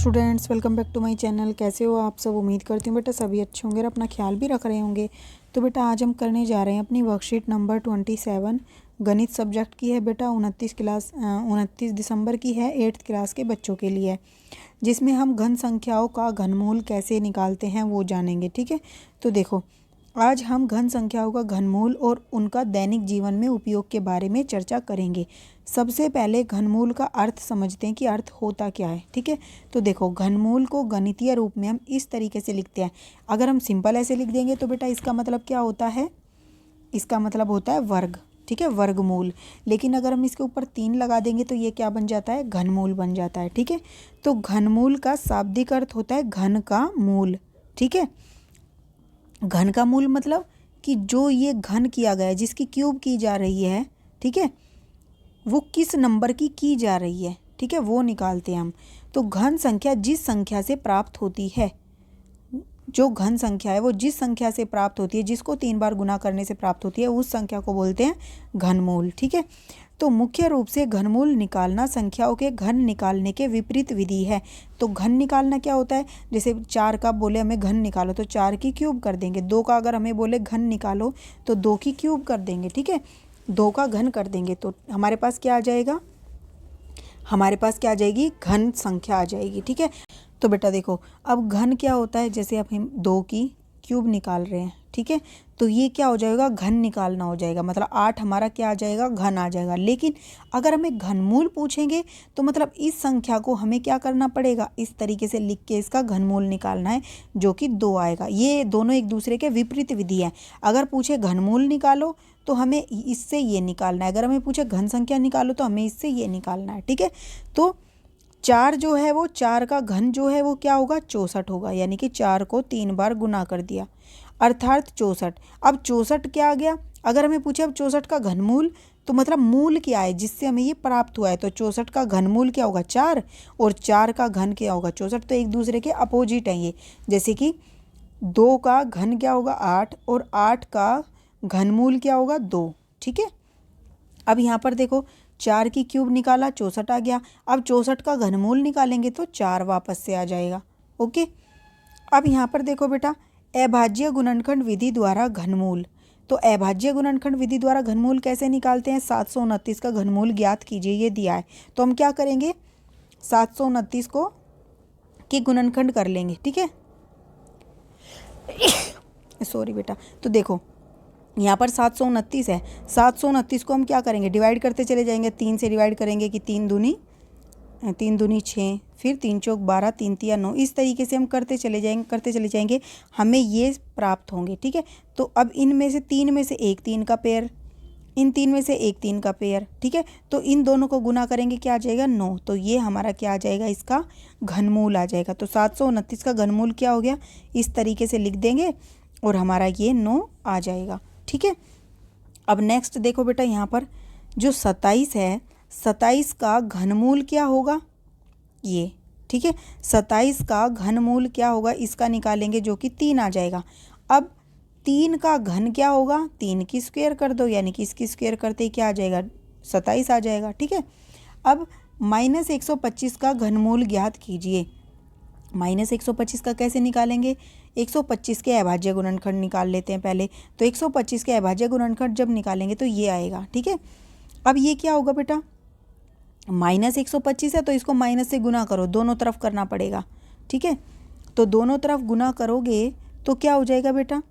Students, welcome back to my channel. कैसे हो आप सब? उम्मीद करती हूँ बेटा सभी अच्छे होंगे और अपना ख्याल भी रख रहे होंगे। तो बेटा आज हम करने जा रहे हैं अपनी वर्कशीट नंबर 27 गणित सब्जेक्ट की है बेटा। 29 दिसंबर की है, 8th क्लास के बच्चों के लिए, जिसमें हम घन संख्याओं का घनमूल कैसे निकालते हैं वो जानेंगे। ठीक है, तो देखो आज हम घन संख्याओं का घनमूल और उनका दैनिक जीवन में उपयोग के बारे में चर्चा करेंगे। सबसे पहले घनमूल का अर्थ समझते हैं कि अर्थ होता क्या है। ठीक है, तो देखो घनमूल को गणितीय रूप में हम इस तरीके से लिखते हैं। अगर हम सिंपल ऐसे लिख देंगे तो बेटा इसका मतलब क्या होता है? इसका मतलब होता है वर्ग। ठीक है, वर्गमूल। लेकिन अगर हम इसके ऊपर 3 लगा देंगे तो ये क्या बन जाता है? घनमूल बन जाता है। ठीक है, तो घनमूल का शाब्दिक अर्थ होता है घन का मूल। ठीक है, घन का मूल मतलब कि जो ये घन किया गया है, जिसकी क्यूब की जा रही है, ठीक है, वो किस नंबर की जा रही है, ठीक है, वो निकालते हैं हम। तो घन संख्या जिस संख्या से प्राप्त होती है, जो घन संख्या है वो जिस संख्या से प्राप्त होती है, जिसको 3 बार गुना करने से प्राप्त होती है, उस संख्या को बोलते हैं घनमूल। ठीक है, तो मुख्य रूप से घनमूल निकालना संख्याओं के घन निकालने के विपरीत विधि है। तो घन निकालना क्या होता है? जैसे 4 का बोले हमें घन निकालो तो 4 की क्यूब कर देंगे। 2 का अगर हमें बोले घन निकालो तो 2 की क्यूब कर देंगे। ठीक है, 2 का घन कर देंगे तो हमारे पास क्या आ जाएगा? हमारे पास क्या आ जाएगी? घन संख्या आ जाएगी। ठीक है, तो बेटा देखो अब घन क्या होता है, जैसे अब हम 2 की क्यूब निकाल रहे हैं, ठीक है, तो ये क्या हो जाएगा? घन निकालना हो जाएगा, मतलब 8 हमारा क्या आ जाएगा? घन आ जाएगा। लेकिन अगर हमें घनमूल पूछेंगे तो मतलब इस संख्या को हमें क्या करना पड़ेगा? इस तरीके से लिख के इसका घनमूल निकालना है, जो कि 2 आएगा। ये दोनों एक दूसरे के विपरीत विधि है। अगर पूछे घनमूल निकालो तो हमें इससे ये निकालना है, अगर हमें पूछे घन संख्या निकालो तो हमें इससे ये निकालना है। ठीक है, तो 4 जो है वो 4 का घन जो है वो क्या होगा? 64 होगा, यानी कि 4 को 3 बार गुना कर दिया, अर्थात 64। अब 64 क्या आ गया? अगर हमें पूछे अब 64 का घनमूल, तो मतलब मूल क्या है जिससे हमें ये प्राप्त हुआ है? तो 64 का घनमूल क्या होगा? 4, और 4 का घन क्या होगा? 64। तो एक दूसरे के अपोजिट हैं ये। जैसे कि 2 का घन क्या होगा? 8, और 8 का घनमूल क्या होगा? 2। ठीक है, अब यहाँ पर देखो 4 की क्यूब निकाला, 64 आ गया। अब 64 का घनमूल निकालेंगे तो 4 वापस से आ जाएगा। ओके, अब यहाँ पर देखो बेटा अभाज्य गुणनखंड विधि द्वारा घनमूल। तो अभाज्य गुणनखंड विधि द्वारा घनमूल कैसे निकालते हैं? 729 का घनमूल ज्ञात कीजिए, ये दिया है। तो हम क्या करेंगे? 729 को की गुणनखंड कर लेंगे। ठीक है, सॉरी बेटा। तो देखो यहाँ पर 729 है, 729 को हम क्या करेंगे? डिवाइड करते चले जाएंगे। 3 से डिवाइड करेंगे कि 3 दूनी 6, फिर 3 चौक 12, 3 तिया 9, इस तरीके से हम करते चले जाएंगे हमें ये प्राप्त होंगे। ठीक है, तो अब इनमें से 3 में से एक 3 का पेयर, इन 3 में से एक 3 का पेयर। ठीक है, तो इन दोनों को गुना करेंगे, क्या आ जाएगा? 9। तो ये हमारा क्या आ जाएगा? इसका घनमूल आ जाएगा। तो 729 का घनमूल क्या हो गया? इस तरीके से लिख देंगे और हमारा ये 9 आ जाएगा। ठीक है, अब नेक्स्ट देखो बेटा यहाँ पर जो 27 है, 27 का घनमूल क्या होगा? ये। ठीक है, 27 का घनमूल क्या होगा? इसका निकालेंगे, जो कि 3 आ जाएगा। अब 3 का घन क्या होगा? 3 की स्क्वायर कर दो, यानी कि इसकी स्क्वायर करते ही क्या आ जाएगा? 27 आ जाएगा। ठीक है, अब -125 का घनमूल ज्ञात कीजिए। -125 का कैसे निकालेंगे? 125 के अभाज्य गुणनखंड निकाल लेते हैं पहले। तो 125 के अभाज्य गुणनखंड जब निकालेंगे तो ये आएगा। ठीक है, अब ये क्या होगा बेटा? -125 है तो इसको माइनस से गुना करो, दोनों तरफ करना पड़ेगा। ठीक है, तो दोनों तरफ गुना करोगे तो क्या हो जाएगा बेटा?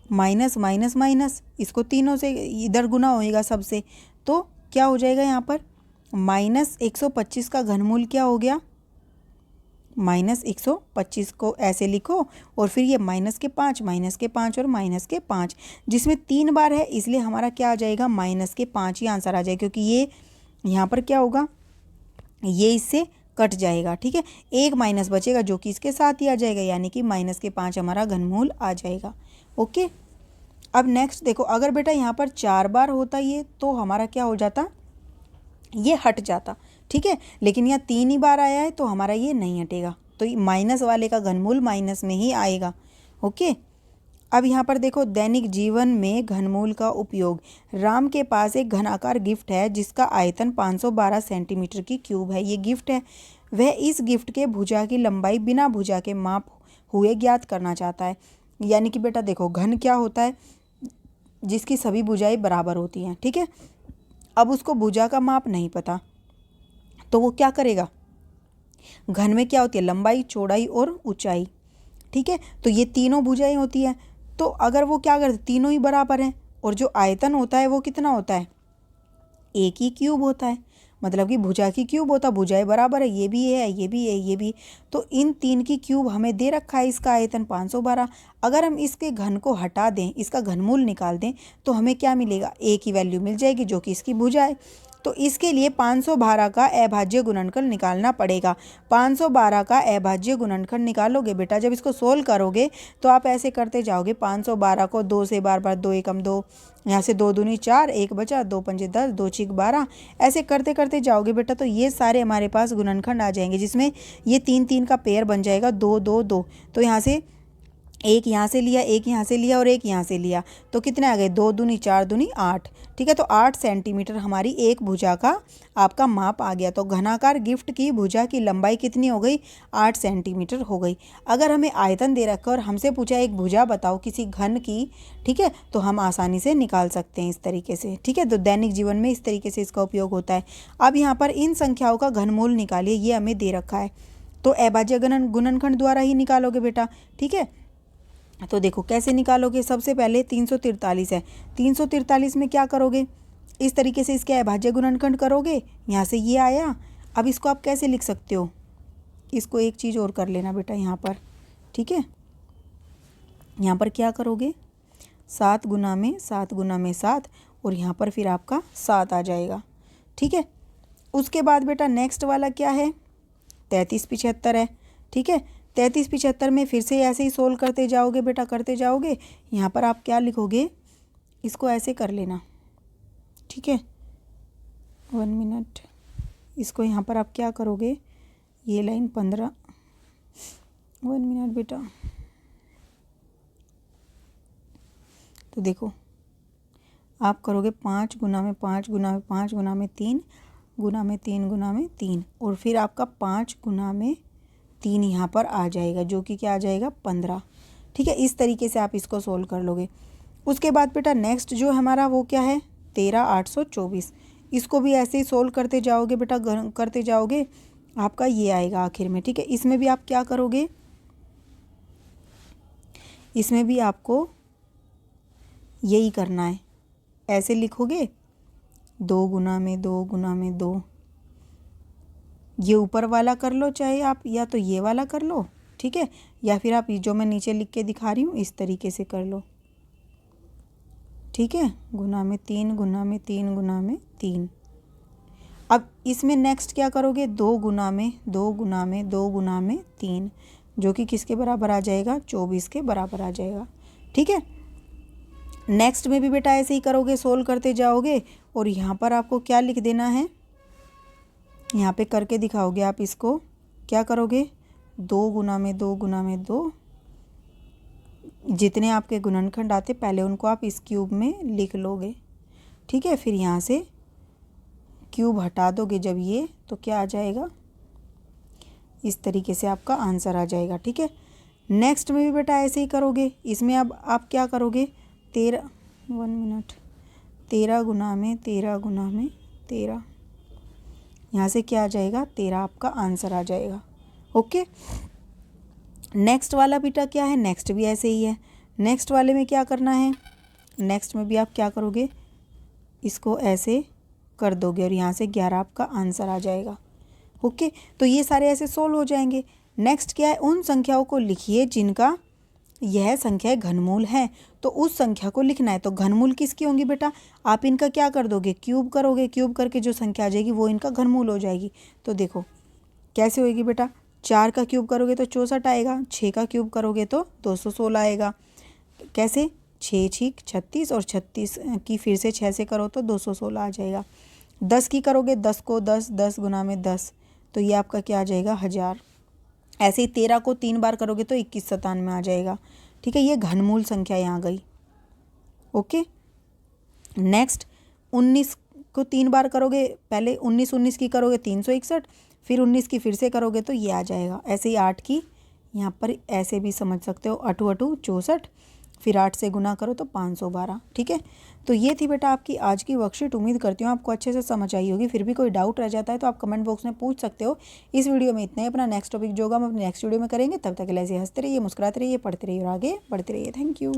माइनस माइनस माइनस, इसको तीनों से इधर गुना होएगा सबसे, तो क्या हो जाएगा यहाँ पर? -125 का घनमूल क्या हो गया? -125 को ऐसे लिखो और फिर ये -5, -5 और -5, जिसमें 3 बार है इसलिए हमारा क्या आ जाएगा? -5 ही आंसर आ जाएगा, क्योंकि ये यहाँ पर क्या होगा? ये इससे कट जाएगा। ठीक है, एक माइनस बचेगा जो कि इसके साथ ही आ जाएगा, यानी कि -5 हमारा घनमूल आ जाएगा। ओके, अब नेक्स्ट देखो, अगर बेटा यहाँ पर 4 बार होता ये तो हमारा क्या हो जाता? ये हट जाता। ठीक है, लेकिन यहाँ 3 ही बार आया है तो हमारा ये नहीं हटेगा, तो माइनस वाले का घनमूल माइनस में ही आएगा। ओके, अब यहाँ पर देखो, दैनिक जीवन में घनमूल का उपयोग। राम के पास एक घनाकार गिफ्ट है जिसका आयतन 512 सेंटीमीटर की क्यूब है। ये गिफ्ट है। वह इस गिफ्ट के भुजा की लंबाई बिना भुजा के माप हुए ज्ञात करना चाहता है। यानी कि बेटा देखो, घन क्या होता है? जिसकी सभी भुजाएं बराबर होती हैं। ठीक है, अब उसको भुजा का माप नहीं पता, तो वो क्या करेगा? घन में क्या होती है? लंबाई, चौड़ाई और ऊंचाई। ठीक है, तो ये तीनों भुजाएं होती हैं। तो अगर वो क्या करते, तीनों ही बराबर हैं, और जो आयतन होता है वो कितना होता है? एक ही क्यूब होता है। मतलब कि भुजा की क्यूब होता, भुजाएं बराबर है, ये भी है, ये भी है, ये भी। तो इन तीन की क्यूब हमें दे रखा है, इसका आयतन 512। अगर हम इसके घन को हटा दें, इसका घनमूल निकाल दें, तो हमें क्या मिलेगा? एक ही वैल्यू मिल जाएगी जो कि इसकी भुजा है। तो इसके लिए 512 का अभाज्य गुणनखंड निकालना पड़ेगा। 512 का अभाज्य गुणनखंड निकालोगे बेटा, जब इसको सोल्व करोगे तो आप ऐसे करते जाओगे। 512 को 2 से बार बार, 2 एकम 2, यहाँ से 2 दूनी 4, 1 बचा, 2 पंजे 10, 2 छीक 12, ऐसे करते करते जाओगे बेटा। तो ये सारे हमारे पास गुणनखंड आ जाएंगे, जिसमें ये 3 3 का पेयर बन जाएगा, 2 2 2। तो यहाँ से एक यहाँ से लिया, एक यहाँ से लिया और एक यहाँ से लिया, तो कितने आ गए? 2 दूनी 4 दूनी 8। ठीक है, तो 8 सेंटीमीटर हमारी एक भुजा का आपका माप आ गया। तो घनाकार गिफ्ट की भुजा की लंबाई कितनी हो गई? 8 सेंटीमीटर हो गई। अगर हमें आयतन दे रखा और हमसे पूछा एक भुजा बताओ किसी घन की, ठीक है, तो हम आसानी से निकाल सकते हैं इस तरीके से। ठीक है, तो दैनिक जीवन में इस तरीके से इसका उपयोग होता है। अब यहाँ पर इन संख्याओं का घनमूल निकालिए, ये हमें दे रखा है। तो अभाज्य गुणनखंड द्वारा ही निकालोगे बेटा। ठीक है, तो देखो कैसे निकालोगे। सबसे पहले 343 है, 343 में क्या करोगे? इस तरीके से इसके अभाज्य गुणनखंड करोगे, यहाँ से ये आया। अब इसको आप कैसे लिख सकते हो? इसको एक चीज़ और कर लेना बेटा यहाँ पर। ठीक है, यहाँ पर क्या करोगे? 7 गुना में 7 गुना में 7, और यहाँ पर फिर आपका 7 आ जाएगा। ठीक है, उसके बाद बेटा नेक्स्ट वाला क्या है? 33 75 है। ठीक है, 33 75 में फिर से ऐसे ही सोल्व करते जाओगे बेटा, करते जाओगे। यहाँ पर आप क्या लिखोगे? इसको ऐसे कर लेना। ठीक है, 1 मिनट। इसको यहाँ पर आप क्या करोगे? ये लाइन 15, 1 मिनट बेटा। तो देखो आप करोगे 5 गुना में 5 गुना में 5 गुना में 3 गुना में 3 गुना में 3, और फिर आपका 5 गुना में 3 यहाँ पर आ जाएगा, जो कि क्या आ जाएगा? 15। ठीक है, इस तरीके से आप इसको सोल्व कर लोगे। उसके बाद बेटा नेक्स्ट जो हमारा वो क्या है? 13824। इसको भी ऐसे ही सोल्व करते जाओगे बेटा, करते जाओगे, आपका ये आएगा आखिर में। ठीक है, इसमें भी आप क्या करोगे? इसमें भी आपको यही करना है। ऐसे लिखोगे 2 गुना में 2 गुना में 2। ये ऊपर वाला कर लो, चाहे आप या तो ये वाला कर लो, ठीक है, या फिर आप जो मैं नीचे लिख के दिखा रही हूँ इस तरीके से कर लो। ठीक है, गुना में 3 गुना में 3 गुना में 3। अब इसमें नेक्स्ट क्या करोगे? 2 गुना में 2 गुना में 2 गुना में 3, जो कि किसके बराबर आ जाएगा? 24 के बराबर आ जाएगा। ठीक है, नेक्स्ट में भी बेटा ऐसे ही करोगे, सोल्व करते जाओगे, और यहाँ पर आपको क्या लिख देना है? यहाँ पे करके दिखाओगे आप इसको। क्या करोगे? 2 गुना में 2 गुना में 2, जितने आपके गुणनखंड आते पहले उनको आप इस क्यूब में लिख लोगे। ठीक है, फिर यहाँ से क्यूब हटा दोगे जब ये, तो क्या आ जाएगा? इस तरीके से आपका आंसर आ जाएगा। ठीक है, नेक्स्ट में भी बेटा ऐसे ही करोगे। इसमें अब आप क्या करोगे? 13, 1 मिनट, 13 गुना में 13 गुना में 13, यहाँ से क्या आ जाएगा? 13 आपका आंसर आ जाएगा। ओके, नेक्स्ट वाला बेटा क्या है? नेक्स्ट भी ऐसे ही है। नेक्स्ट वाले में क्या करना है? नेक्स्ट में भी आप क्या करोगे? इसको ऐसे कर दोगे और यहाँ से 11 आपका आंसर आ जाएगा। ओके, तो ये सारे ऐसे सोल्व हो जाएंगे। नेक्स्ट क्या है? उन संख्याओं को लिखिए जिनका यह संख्या घनमूल है। तो उस संख्या को लिखना है। तो घनमूल किसकी होंगी बेटा? आप इनका क्या कर दोगे? क्यूब करोगे। क्यूब करके जो संख्या आ जाएगी वो इनका घनमूल हो जाएगी। तो देखो कैसे होएगी बेटा? 4 का क्यूब करोगे तो 64 आएगा, 6 का क्यूब करोगे तो 216 आएगा। कैसे? 6 छीक 36, और 36 की फिर से 6 से करो तो 216 आ जाएगा। 10 की करोगे, 10 को 10, 10 गुना में 10, तो ये आपका क्या आ जाएगा? 1000। ऐसे ही 13 को 3 बार करोगे तो 2197 आ जाएगा। ठीक है, ये घनमूल संख्या यहाँ गई। ओके, नेक्स्ट 19 को 3 बार करोगे, पहले 19 की करोगे 361, फिर 19 की फिर से करोगे तो ये आ जाएगा। ऐसे ही 8 की यहाँ पर ऐसे भी समझ सकते हो, 8 8 64, फिर 8 से गुना करो तो 512। ठीक है, तो ये थी बेटा आपकी आज की वर्कशीट। उम्मीद करती हूँ आपको अच्छे से समझ आई होगी। फिर भी कोई डाउट रह जाता है तो आप कमेंट बॉक्स में पूछ सकते हो। इस वीडियो में इतना ही। अपना नेक्स्ट टॉपिक जो होगा हम अपने नेक्स्ट वीडियो में करेंगे। तब तक ऐसे हंसते रहिए, मुस्कुराते रहिए, पढ़ते रहिए और आगे बढ़ते रहिए। Thank you.